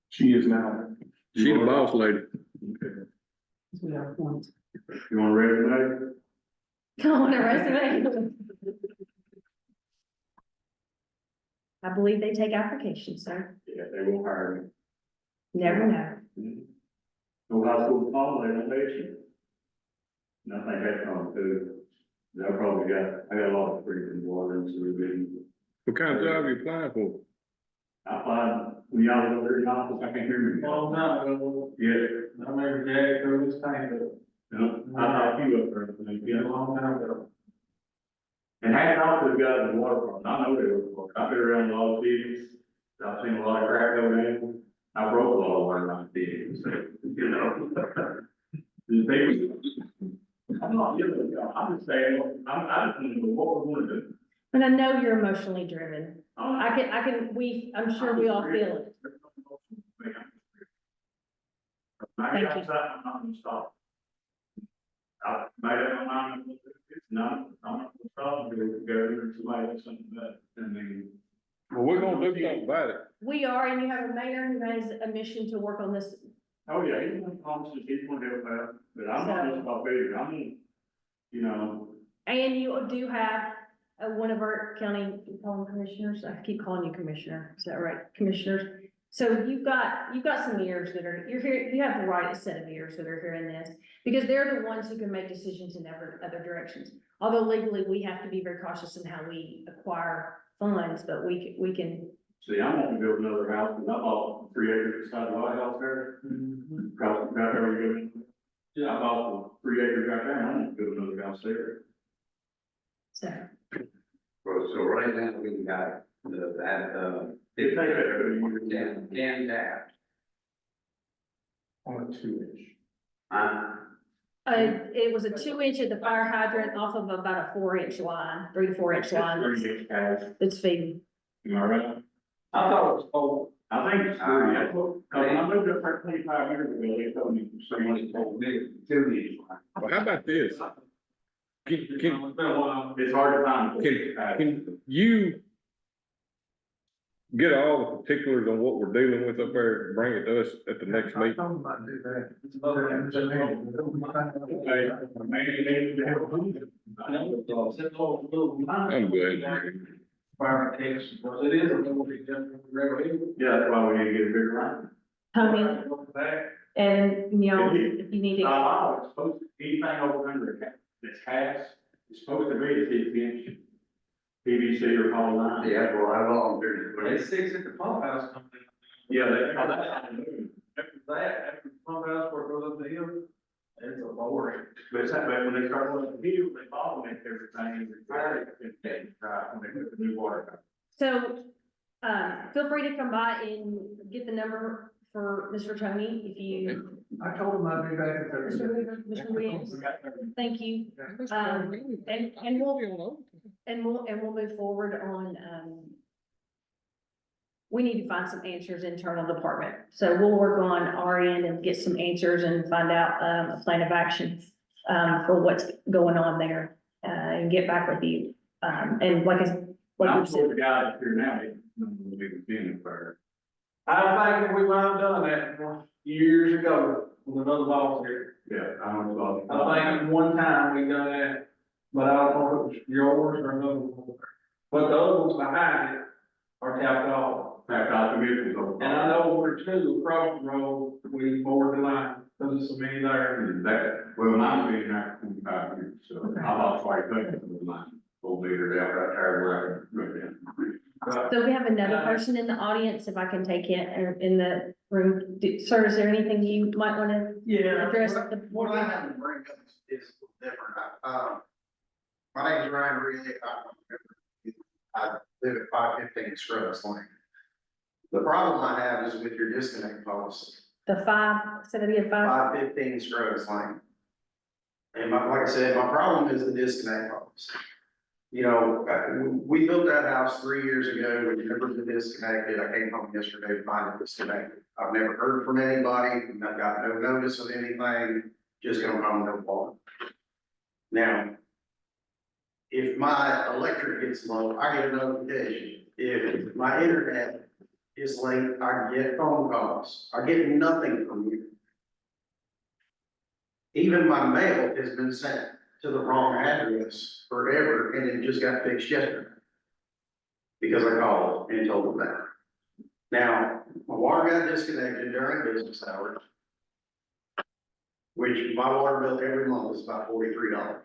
She is now. She the boss lady. there? We are point. You want a resume? Come on, a resume. I believe they take applications, sir. Yeah, they won't hire Never know. me. No high school diploma, they don't pay you. And I think that's wrong too. I got a lot of freaking water and sewer bills. What kind of job you applying for? I applied, when y'all was over there in the office, I can't hear you. Oh, no, Yeah, I remember Jack through this thing, no, I thought you up there, a long time ago. and hats off to the guys in the water department, I know they were, I've been around a lot of cities, I've seen a lot of crap go down. I broke a lot of water line cities, so, you know. The people, I'm not giving y'all, I'm just saying, I just want to know what we want to do. And I know you're emotionally driven. I'm sure we all feel it. I got Thank you. something, I'm not gonna stop. I made up my mind, it's not, I'm not gonna stop, until we go to somebody else something about it, Well, we're gonna do something about it. We are, and you have a mayor who has a mission to work on this. oh yeah, he's gonna promise, he's gonna help out, but I'm not just about big, I'm gonna, you know, And you do have one of our county, you call them commissioners, I keep calling you commissioner, is that right, commissioners? So you've got some ears that are, you're here, you have the right set of ears that are hearing this, because they're the ones who can make decisions in other directions. Although legally, we have to be very cautious in how we acquire funds, but we can, see, I'm gonna build another house, because I bought 3 acres beside the White House there. Across the back there, we go in. Yeah, I bought 3 acres right there, and I'm gonna build another house there. so. So right now, we got that, It take that, Dan Dash. On a 2-inch. It was a 2-inch at the fire hydrant off of about a 4-inch line, 3 to 4 inch line. 3 inch house, It's feeding. am I right? I thought it was old. I think it's 3, that's what, when I moved up there 25 years ago, they told me, Somebody told me, 2 inch. Well, how about this? Can it's been a while, it's hard to find. you get all the particulars on what we're dealing with up there, and bring it to us at the next I meeting. told him I'd do that. I'm good. Fire protection, because it is a little bit different from regular. Yeah, that's why we need to get a bigger line. Tony, Back. and, you know, if you need to, It's supposed to, anything over under that's cast, it's supposed to be a 6 inch PVC or polyline. Yeah, well, I volunteered. But it's 6 at the pump house company. Yeah, that, After after the pump house where it goes up the hill, it's a boring. but when they start going up the hill, they bottleneck everything, and right, when they put the new water. so, feel free to come by and get the number for Mr. Tony, if you, I told him I'd be back at Mr. Thursday. Weaver, Mr. Williams, thank you. And we'll move forward on, we need to find some answers internal department. So we'll work on our end and get some answers and find out, a plan of action, for what's going on there, and get back with you. And like I'm you sure said, the guy up here now, they was being fair. I think we might have done that years ago with another boss here. Yeah, I don't know. I think one time we done that, but I don't know if it was yours or another one. But the other ones behind it are tapped off. Back out the vehicles over. And I know where two across the road, we bored the line, because there's so many there. That, well, mine's been there for 25 years, so I lost quite a bit of mine. Old leader down right there where I went in. so we have another person in the audience, if I can take it, or in the room. Sir, is there anything you might want to Yeah, address? what I have to bring up is a little different. My name is Ryan Reilly. I live at 515 Scrubs Lane. The problem I have is with your disconnect policy, The five, so that be a five? 515 Scrubs Lane. And like I said, my problem is the disconnect policy. You know, we built that house 3 years ago, we never been disconnected. I came home yesterday to find it disconnected. I've never heard from anybody, I've got no notice of anything, just come home, no water. Now, if my electric gets low, I get a notification. If my internet is late, I get phone calls. I get nothing from you. Even my mail has been sent to the wrong address forever, and it just got fixed yesterday. Because I called and told them that. Now, my water got disconnected during business hours, which my water bill every month is about $43.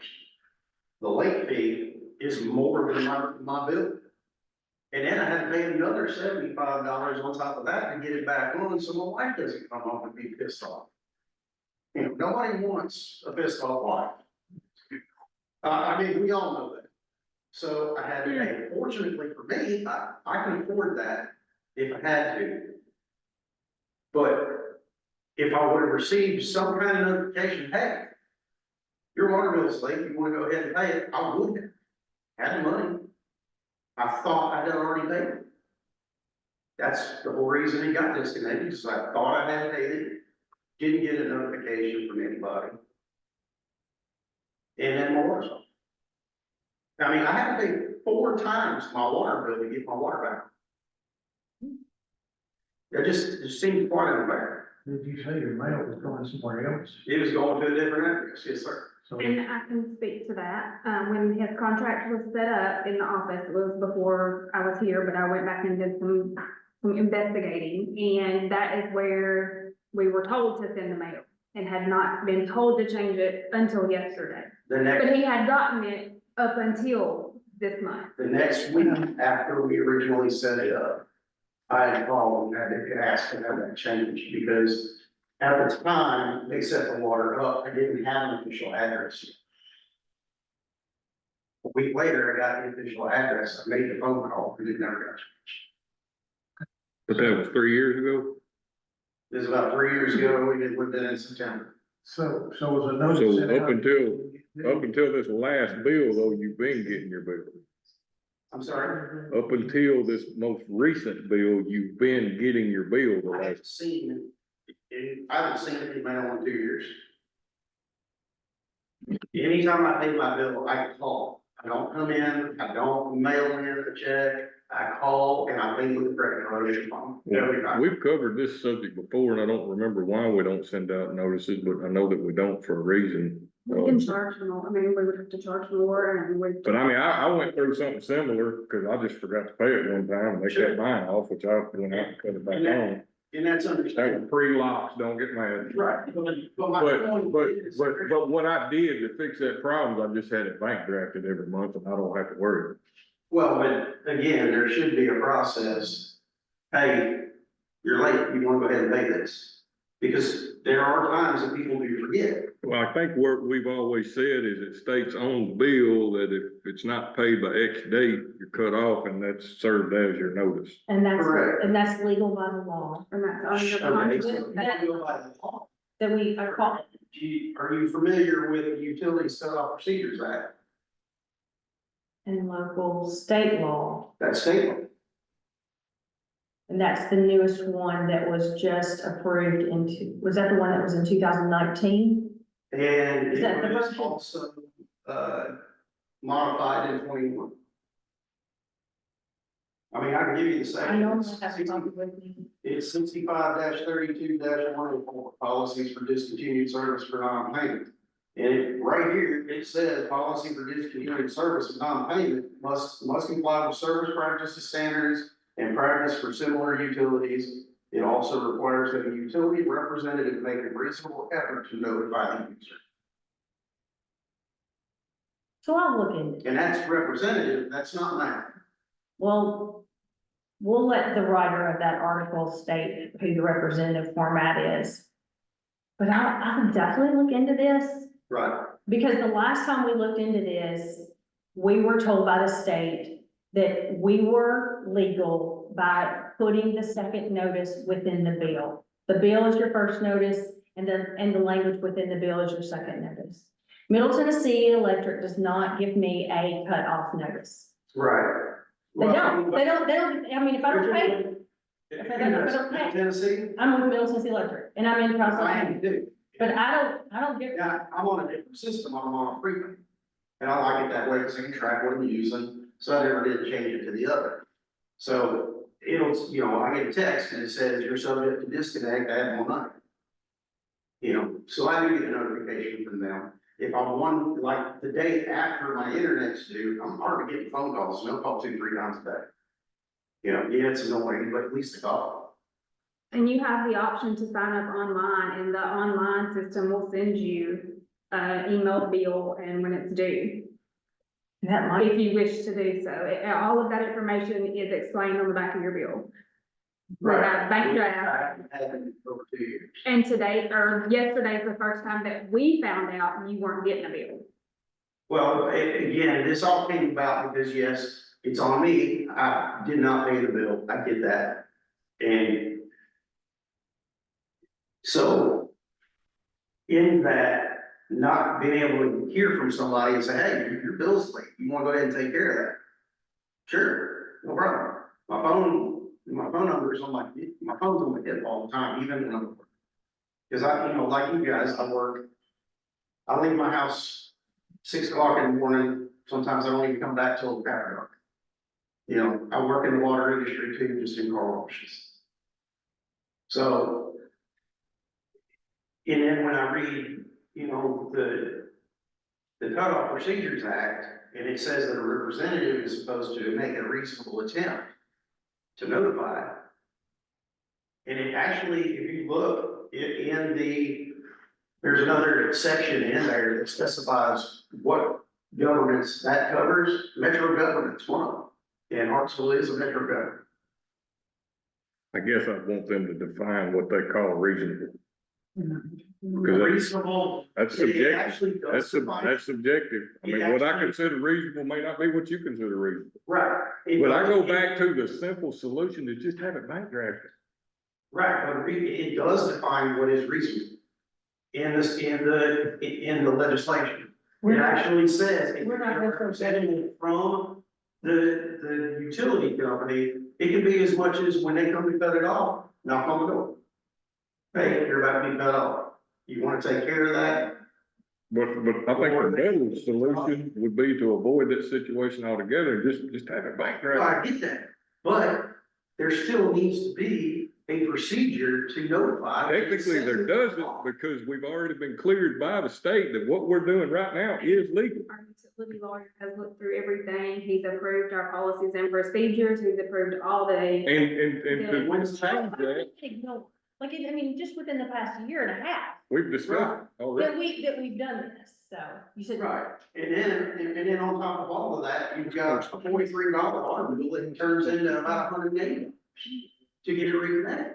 The late fee is more than my bill. And then I had to pay another $75 on top of that to get it back on, so my wife doesn't come home and be pissed off. You know, nobody wants a pissed off wife. I mean, we all know that. So I had to pay. Fortunately for me, I can afford that if I had to. But if I would have received some kind of notification, hey, your water bill is late, you want to go ahead and pay it, I would have had the money. I thought I had already paid it. That's the whole reason it got disconnected, because I thought I had paid it, didn't get a notification from anybody. And then my water's off. I mean, I had to pay 4 times my water bill to get my water back. It just seemed quite unfair. Did you say your mail was going somewhere else? It was going to a different address, yes, sir. So, And I can speak to that. When his contract was set up in the office, it was before I was here, but I went back and did some investigating. And that is where we were told to send the mail and had not been told to change it until yesterday. The next, But he had gotten it up until this month. the next week after we originally set it up, I had called and had to ask to have that changed, because at the time they set the water up, I didn't have an official address yet. A week later, I got the official address, I made the phone call, and it never got changed. But that was 3 years ago. This is about 3 years ago, we did that in September. so was a notice. So sent up out? until this last bill, though, you've been getting your bill. I'm sorry? Up until this most recent bill, you've been getting your bill the I last. haven't seen it in mail in 2 years. Anytime I pay my bill, I call, I don't come in, I don't mail in a check, I call and I pay with the credit card every month. Every time. We've covered this subject before, and I don't remember why we don't send out notices, but I know that we don't for a reason. We can charge more, I mean, we would have to charge more and we. But I mean, I went through something similar, cause I just forgot to pay it one time, and they cut mine off, which I went out and cut it back on. And that's That understandable. was pre-locks, don't get mad. Right. But my point is- But what I did to fix that problem, I just had it bank drafted every month, and I don't have to worry. Well, but again, there should be a process. Hey, you're late, you wanna go ahead and pay this? Because there are times that people do forget. Well, I think what we've always said is it states on the bill that if it's not paid by X date, you're cut off, and that's served as your notice. Correct. And that's legal by the law, And that's on your Okay, contract. so that go by the law. that we are called, Are you familiar with the Utilities Cutoff Procedures Act? in local state law. That's state law. And that's the newest one that was just approved was that the one that was in 2019? And Is that the it was version? also, modified in 21. I mean, I can give you the section. I normally have to copy with me. It's 65-32-104, policies for discontinued service for non-payment. And right here, it says policy for discontinued service for non-payment must comply with service practices standards and practice for similar utilities. It also requires that a utility representative make a reasonable effort to notify the user. So I'll look into it. And that's representative, that's not mine. Well, we'll let the writer of that article state who the representative format is. But I'll definitely look into this, Right. because the last time we looked into this, we were told by the state that we were legal by putting the second notice within the bill. The bill is your first notice, and the language within the bill is your second notice. Middle Tennessee Electric does not give me a cutoff notice. Right. They don't, I mean, if I don't pay, If I don't pay. Tennessee, I'm with Middle Tennessee Electric, and I'm in I Charleston am County, too. but I don't get, Yeah, I'm on a different system, I'm on a freeway. And I like it that way because I can track what I'm using, so I never did change it to the other. So it'll, I get a text and it says you're subject to disconnect, I have no money. So I do get a notification from them. If I'm one, like the day after my internet's due, I'm hard to get phone calls, and they'll call 2-3 times a day. Yeah, it's annoying, but at least a call. And you have the option to sign up online, and the online system will send you email bill and when it's due, that might, if you wish to do so. All of that information is explained on the back of your bill. We have bank draft, I haven't had it in over 2 years. and today, or yesterday's the first time that we found out you weren't getting a bill. Well, again, this all came about because yes, it's on me. I did not pay the bill. I did that. And so in that, not being able to hear from somebody and say, hey, your bill's late. You want to go ahead and take care of that? Sure, no problem. My phone number is on my phone's on my hip all the time, even when I'm working. Because like you guys, I leave my house 6 o'clock in the morning. Sometimes I don't even come back till after dark. I work in the water industry too, just in car washes. So, and then when I read, the Cutoff Procedures Act, and it says that a representative is supposed to make a reasonable attempt to notify. And it actually, if you look there's another section in there that specifies what governments that covers. Metro government's one of them, and Hartsville is a metro government. I guess I want them to define what they call reasonable. Because Reasonable. that's It subjective. actually does That's define- subjective. I It mean, what I actually- consider reasonable may not be what you consider reasonable. Right. But I go back to the simple solution to just have it bank drafted. Right, but it does define what is reasonable. In the legislation. It actually says, if We're not you're representing from the utility company, it can be as much as when they come to cut it off, knock on the door. Hey, you're about to be cut off. You wanna take care of that? But I think the better solution would be to avoid that situation altogether, and just have it bank Well, draft. I get that, but there still needs to be a procedure to notify. Technically, there doesn't, because we've already been cleared by the state that what we're doing right now is legal. Our utility lawyer has looked through everything. He's approved our policies and procedures. He's approved all the. And to When's change that, Ignore. Like, I mean, just within the past year and a half, we've discussed already. that we've done this, so you said. Right, and then on top of all of that, you've got a $43 water bill that turns into about $180 to get it reconnected.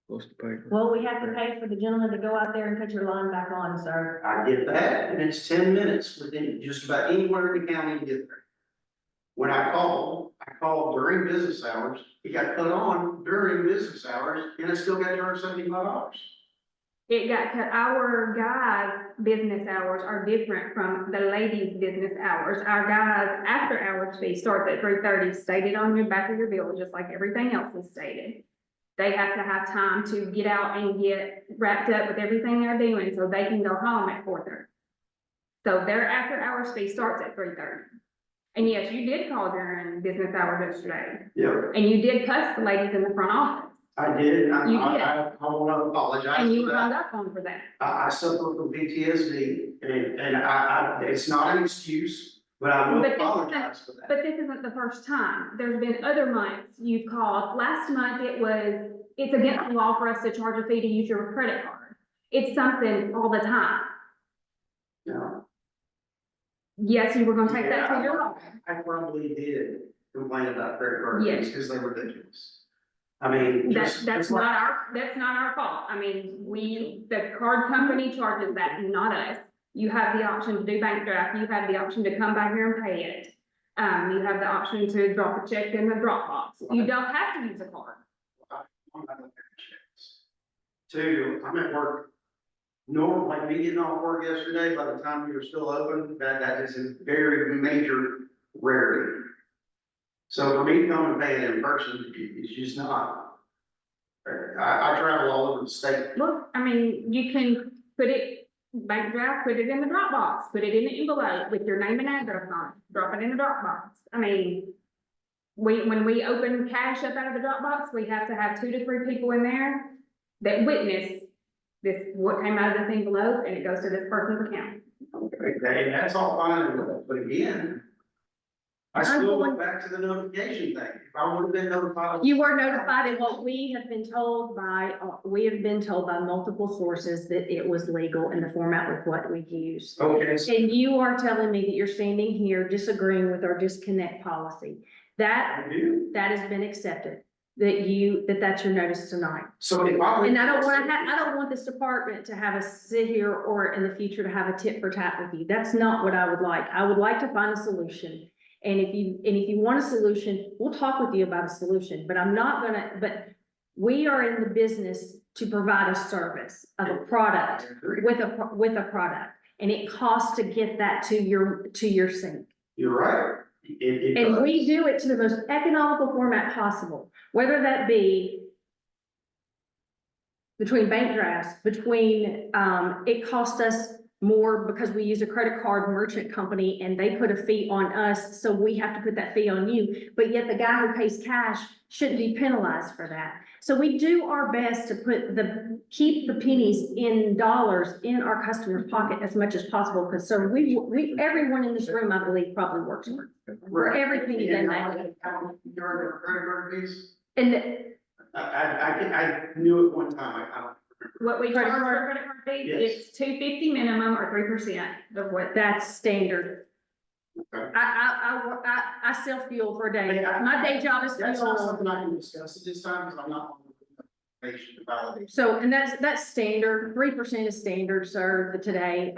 What's the paper? Well, we have to pay for the gentleman to go out there and cut your line back on, sir. I get that, and it's 10 minutes within just about anywhere in the county to get there. When I called during business hours, it got put on during business hours, and I still got charged $75. It got cut, our guys' business hours are different from the ladies' business hours. Our guys' after hours fee starts at 3:30, stated on your back of your bill, just like everything else is stated. They have to have time to get out and get wrapped up with everything they're doing, so they can go home at 4:30. So their after hours fee starts at 3:30. And yes, you did call during business hours yesterday, Yeah, and you did cuss the ladies in the front office, I did, and You did. I want to apologize and you for were hung that. up on for that. I suffer from PTSD, and it's not an excuse, but I will But this isn't- apologize for that. But this isn't the first time. There's been other months you've called. Last month it's against the law for us to charge a fee to use your credit card. It's something all the time. No. Yes, you were gonna take that to Yeah, your law. I probably did complain about credit card fees Yes. because they were ridiculous. I mean, That's just not like, that's not our fault. I mean, the card company charges that, not us. You have the option to do bank draft. You have the option to come back here and pay it. You have the option to drop a check in the drop box. You don't have to use a card. I'm not looking at checks. Two, I'm at work. Normal, like me getting off work yesterday, by the time we were still open, that is a very major rarity. So for me to come and pay it in person, it's just not. I travel all over the state. Look, I mean, you can put it, bank draft, put it in the drop box, put it in the envelope with your name and address on it, drop it in the drop box. I mean, when we open cash up out of the drop box, we have to have 2 to 3 people in there that witness this, what came out of this envelope, and it goes to this person's account. Okay, and that's all fine and well, but again, I still went back to the notification thing. If I would have been notified. You were notified, and what we have been told by multiple sources that it was legal in the format with what we used. Okay, so And you are telling me that you're standing here disagreeing with our disconnect policy. I do. That has been accepted, that's your notice tonight. So if I. And I don't want this department to have us sit here or in the future to have a tit for tat with you. That's not what I would like. I would like to find a solution. And if you want a solution, we'll talk with you about a solution, but we are in the business to provide a service of a product with a product. And it costs to get that to your sink. You're right. It And does. we do it to the most economical format possible, whether that be between bank drafts, it costs us more because we use a credit card merchant company and they put a fee on us, so we have to put that fee on you. But yet the guy who pays cash shouldn't be penalized for that. So we do our best to keep the pennies in dollars in our customer's pocket as much as possible, because so everyone in this room, I believe, probably works for every penny they make. Your credit card fees? And I knew it one time, I don't. What we Credit charge for card? credit card fees, Yes. it's $250 minimum or 3% of what. that's standard. Okay. I sell fuel for a day. My day job is That's not fuel. something I can discuss at this time, because I'm not on the information to validate. So, and that's standard, 3% is standard, sir, today,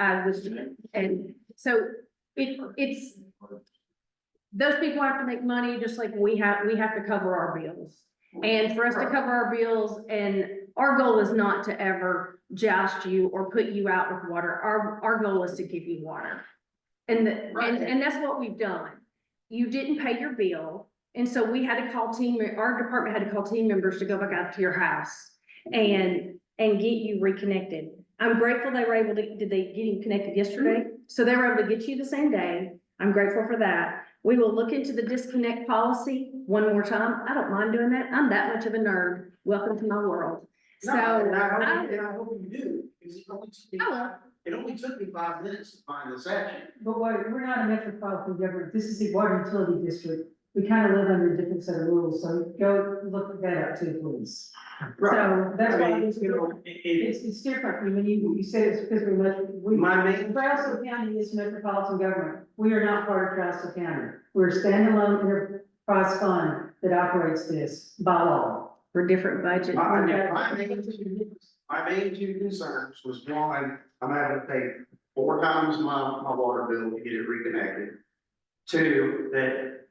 and so it's, those people have to make money just like we have to cover our bills. And for us to cover our bills, and our goal is not to ever joust you or put you out with water. Our goal is to give you water. And that's what we've done. You didn't pay your bill. And so we had to call our department had to call team members to go back out to your house and get you reconnected. I'm grateful they were able to, did they get him connected yesterday? So they were able to get you the same day. I'm grateful for that. We will look into the disconnect policy one more time. I don't mind doing that. I'm that much of a nerd. Welcome to my world. So, And I I- hope you do, because I it only took me 5 minutes to find the section. But we're not a metropolitan government, this is a water utility district, we kind of live under a different set of rules, so go look that up too, please. So that's why it's, it's different, when you said it's because My main- Travisville County is metropolitan government, we are not part of Travisville County. We're a standalone enterprise fund that operates this by law. for different budgets. My main two concerns was one, I'm having to pay 4 times my water bill to get it reconnected. Two, that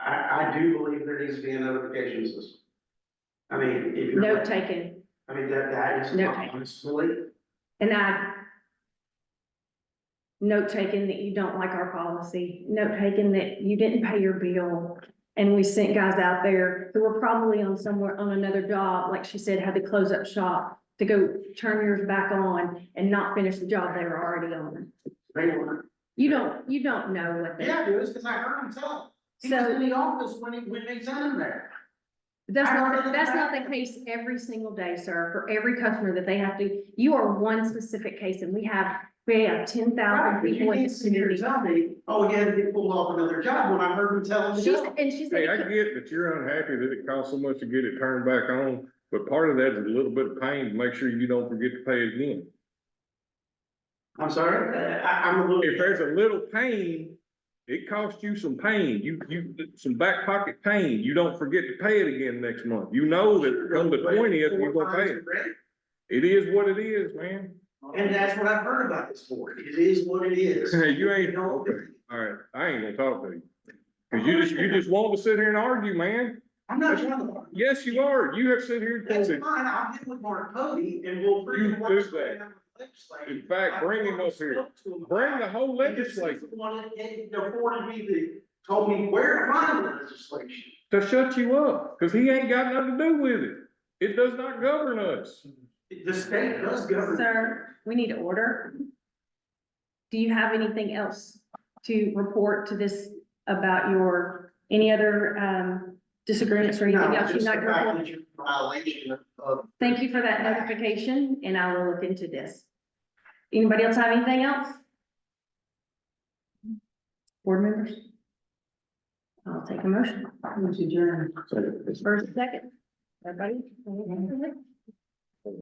I do believe there needs to be a notification system. I mean, if you're. Note taken. I mean, that is Note my taken. honest belief. And note taken that you don't like our policy, note taken that you didn't pay your bill. And we sent guys out there who were probably on another job, like she said, had to close up shop to go turn yours back on and not finish the job they were already on. They were. You don't know what they. Yeah, it was because I heard him tell him. He was So- in the office when they sent him there. That's I not, heard that's that. not the case every single day, sir, for every customer that they have to, you are one specific case and we have 10,000 Right, but you people in can't this sit here and community. tell me, oh, he had to get pulled off another job when I heard him tell him to She's, go. and she Hey, I said, get that you're unhappy that it costs so much to get it turned back on, but part of that is a little bit of pain to make sure you don't forget to pay it again. I'm sorry, I'm a little. If there's a little pain, it costs you some pain, some back pocket pain, you don't forget to pay it again next month. You know that come the 20th, you're gonna pay it. It is what it is, man. And that's what I've heard about this board. It is what it is. You ain't, okay, all right, I ain't gonna talk to you. Cause you just want to sit here and argue, man. I'm not trying to. Yes, you are. You have sit here and That's told fine, I'll get with Mark Cody and we'll. You do that. In fact, bring him up here. Bring the whole legislature One that afforded me told me where to find the legislation. to shut you up, cause he ain't got nothing to do with it. It does not govern us. The state does govern. sir, we need order. Do you have anything else to report to this about any other, disagreements or anything No, else you'd just the like to fact report? that you're in violation of. Thank you for that notification and I will look into this. Anybody else have anything else? Board members? I'll take a motion. Which adjourn. First, second. Everybody?